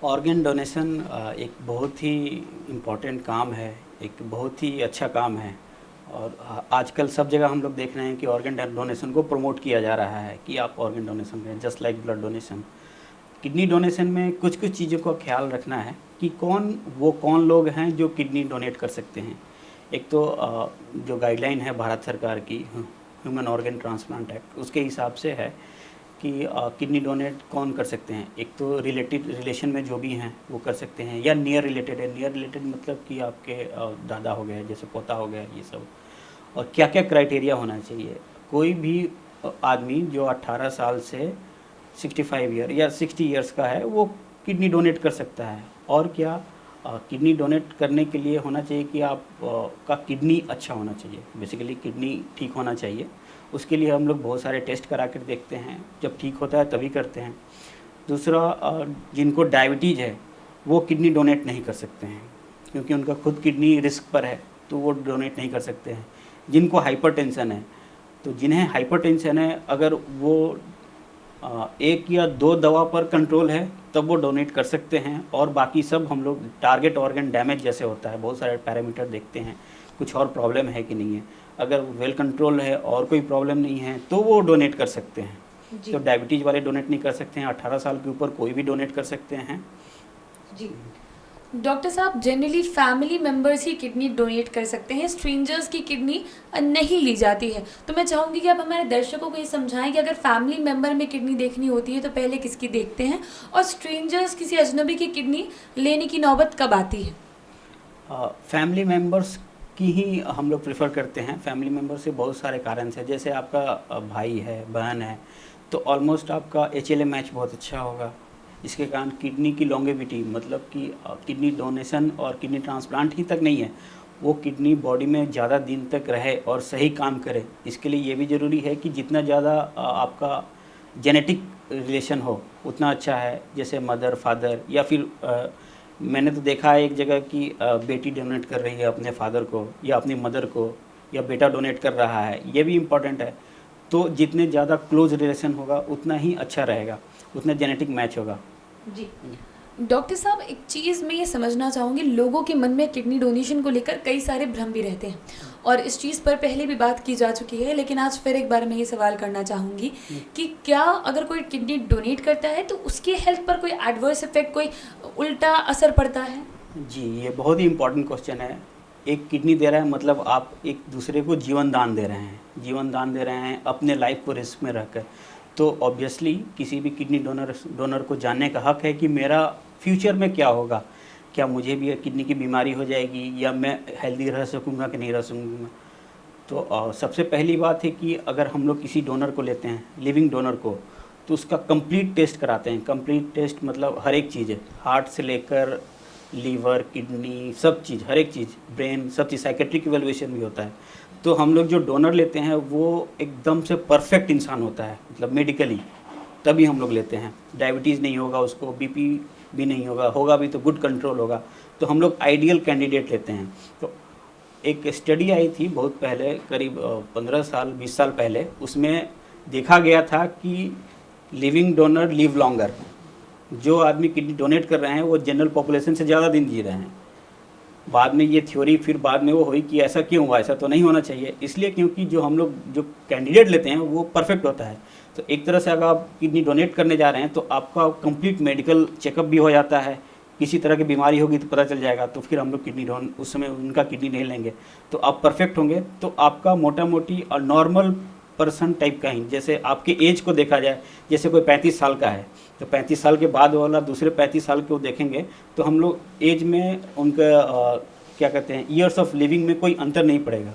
Organ donation एक बहुत ही important काम है, एक बहुत ही अच्छा काम है। और आजकल सब जगह हम लोग देख रहे हैं कि ऑर्गन डोनेशन को प्रमोट किया जा रहा है कि आप ऑर्गन डोनेशन करें, just like blood donation. Kidney donation में कुछ कुछ चीज़ों का ख्याल रखना है कि कौन लोग हैं जो किडनी डोनेट कर सकते हैं। एक तो जो गाइडलाइन है भारत सरकार की, ह्यूमन ऑर्गन ट्रांसप्लांट एक्ट, उसके हिसाब से है कि किडनी डोनेट कौन कर सकते हैं। एक तो रिलेशन में जो भी हैं वो कर सकते हैं, या नियर रिलेटेड है। नियर रिलेटेड मतलब कि आपके दादा हो गए, जैसे पोता हो गया, ये सब। और क्या क्या क्राइटेरिया होना चाहिए। कोई भी आदमी जो 18 साल से 65 ईयर या 60 ईयर्स का है वो किडनी डोनेट कर सकता है। और क्या, किडनी डोनेट करने के लिए होना चाहिए कि आप का किडनी अच्छा होना चाहिए, बेसिकली किडनी ठीक होना चाहिए। उसके लिए हम लोग बहुत सारे टेस्ट करा कर देखते हैं, जब ठीक होता है तभी करते हैं। दूसरा, जिनको डायबिटीज़ है वो किडनी डोनेट नहीं कर सकते हैं, क्योंकि उनका खुद किडनी रिस्क पर है, तो वो डोनेट नहीं कर सकते हैं। जिनको हाइपरटेंशन है, तो जिन्हें हाइपरटेंशन है, अगर वो 1 या 2 दवा पर कंट्रोल है तब वो डोनेट कर सकते हैं। और बाकी सब हम लोग टारगेट ऑर्गन डैमेज जैसे होता है, बहुत सारे पैरामीटर देखते हैं, कुछ और प्रॉब्लम है कि नहीं है। अगर वेल कंट्रोल है और कोई प्रॉब्लम नहीं है तो वो डोनेट कर सकते हैं। तो डायबिटीज़ वाले डोनेट नहीं कर सकते हैं, 18 साल के ऊपर कोई भी डोनेट कर सकते हैं। जी डॉक्टर साहब, जनरली फैमिली मेंबर्स ही किडनी डोनेट कर सकते हैं, स्ट्रेंजर्स की किडनी नहीं ली जाती है। तो मैं चाहूँगी कि आप हमारे दर्शकों को ये समझाएं कि अगर फैमिली मेंबर में किडनी देखनी होती है तो पहले किसकी देखते हैं, और स्ट्रेंजर्स किसी अजनबी की किडनी लेने की नौबत कब आती है। फैमिली मेंबर्स की ही हम लोग प्रेफर करते हैं। फैमिली मेंबर से बहुत सारे कारण से, जैसे आपका भाई है, बहन है, तो ऑलमोस्ट आपका HLA मैच बहुत अच्छा होगा। इसके कारण किडनी की लॉन्गेविटी, मतलब कि किडनी डोनेशन और किडनी ट्रांसप्लांट ही तक नहीं है, वो किडनी बॉडी में ज़्यादा दिन तक रहे और सही काम करे। इसके लिए ये भी ज़रूरी है कि जितना ज़्यादा आपका जेनेटिक रिलेशन हो उतना अच्छा है। जैसे मदर, फादर, या फिर मैंने तो देखा है एक जगह कि बेटी डोनेट कर रही है अपने फादर को या अपनी मदर को, या बेटा डोनेट कर रहा है, ये भी इम्पॉर्टेंट है। तो जितने ज़्यादा क्लोज रिलेशन होगा उतना ही अच्छा रहेगा, उतना जेनेटिक मैच होगा। जी डॉक्टर साहब, एक चीज़ मैं ये समझना चाहूँगी, लोगों के मन में किडनी डोनेशन को लेकर कई सारे भ्रम भी रहते हैं, और इस चीज़ पर पहले भी बात की जा चुकी है, लेकिन आज फिर एक बार मैं ये सवाल करना चाहूँगी कि क्या अगर कोई किडनी डोनेट करता है तो उसकी हेल्थ पर कोई एडवर्स इफेक्ट, कोई उल्टा असर पड़ता है। जी, ये बहुत ही इम्पोर्टेंट क्वेश्चन है। एक किडनी दे रहा है मतलब आप एक दूसरे को जीवन दान दे रहे हैं, जीवन दान दे रहे हैं अपने लाइफ को रिस्क में रखकर। तो ऑब्वियसली किसी भी किडनी डोनर को जानने का हक है कि मेरा फ्यूचर में क्या होगा, क्या मुझे भी किडनी की बीमारी हो जाएगी, या मैं हेल्दी रह सकूँगा कि नहीं रह सकूँगा। तो सबसे पहली बात है कि अगर हम लोग किसी डोनर को लेते हैं, लिविंग डोनर को, तो उसका कंप्लीट टेस्ट कराते हैं। कंप्लीट टेस्ट मतलब हर एक चीज़ है, हार्ट से लेकर लीवर, किडनी, सब चीज़, हर एक चीज़, ब्रेन, सब चीज़। साइकेट्रिक इवैल्यूएशन भी होता है। तो हम लोग जो डोनर लेते हैं वो एकदम से परफेक्ट इंसान होता है, मतलब मेडिकली, तभी हम लोग लेते हैं। डायबिटीज़ नहीं होगा उसको, BP भी नहीं होगा, होगा भी तो गुड कंट्रोल होगा। तो हम लोग आइडियल कैंडिडेट लेते हैं। तो एक स्टडी आई थी बहुत पहले, करीब 15 साल 20 साल पहले, उसमें देखा गया था कि लिविंग डोनर लिव लॉन्गर। जो आदमी किडनी डोनेट कर रहे हैं वो जनरल पॉपुलेशन से ज़्यादा दिन जी रहे हैं। बाद में ये थ्योरी फिर बाद में वो हुई कि ऐसा क्यों हुआ, ऐसा तो नहीं होना चाहिए। इसलिए क्योंकि जो हम लोग जो कैंडिडेट लेते हैं वो परफेक्ट होता है। तो एक तरह से अगर आप किडनी डोनेट करने जा रहे हैं तो आपका कंप्लीट मेडिकल चेकअप भी हो जाता है। किसी तरह की बीमारी होगी तो पता चल जाएगा, तो फिर हम लोग किडनी उस समय उनका किडनी नहीं लेंगे। तो आप परफेक्ट होंगे तो आपका मोटा मोटी और नॉर्मल पर्सन टाइप का ही, जैसे आपके एज को देखा जाए, जैसे कोई 35 साल का है तो 35 साल के बाद वाला दूसरे 35 साल को देखेंगे तो हम लोग एज में उनका क्या कहते हैं, ईयर्स ऑफ लिविंग में कोई अंतर नहीं पड़ेगा।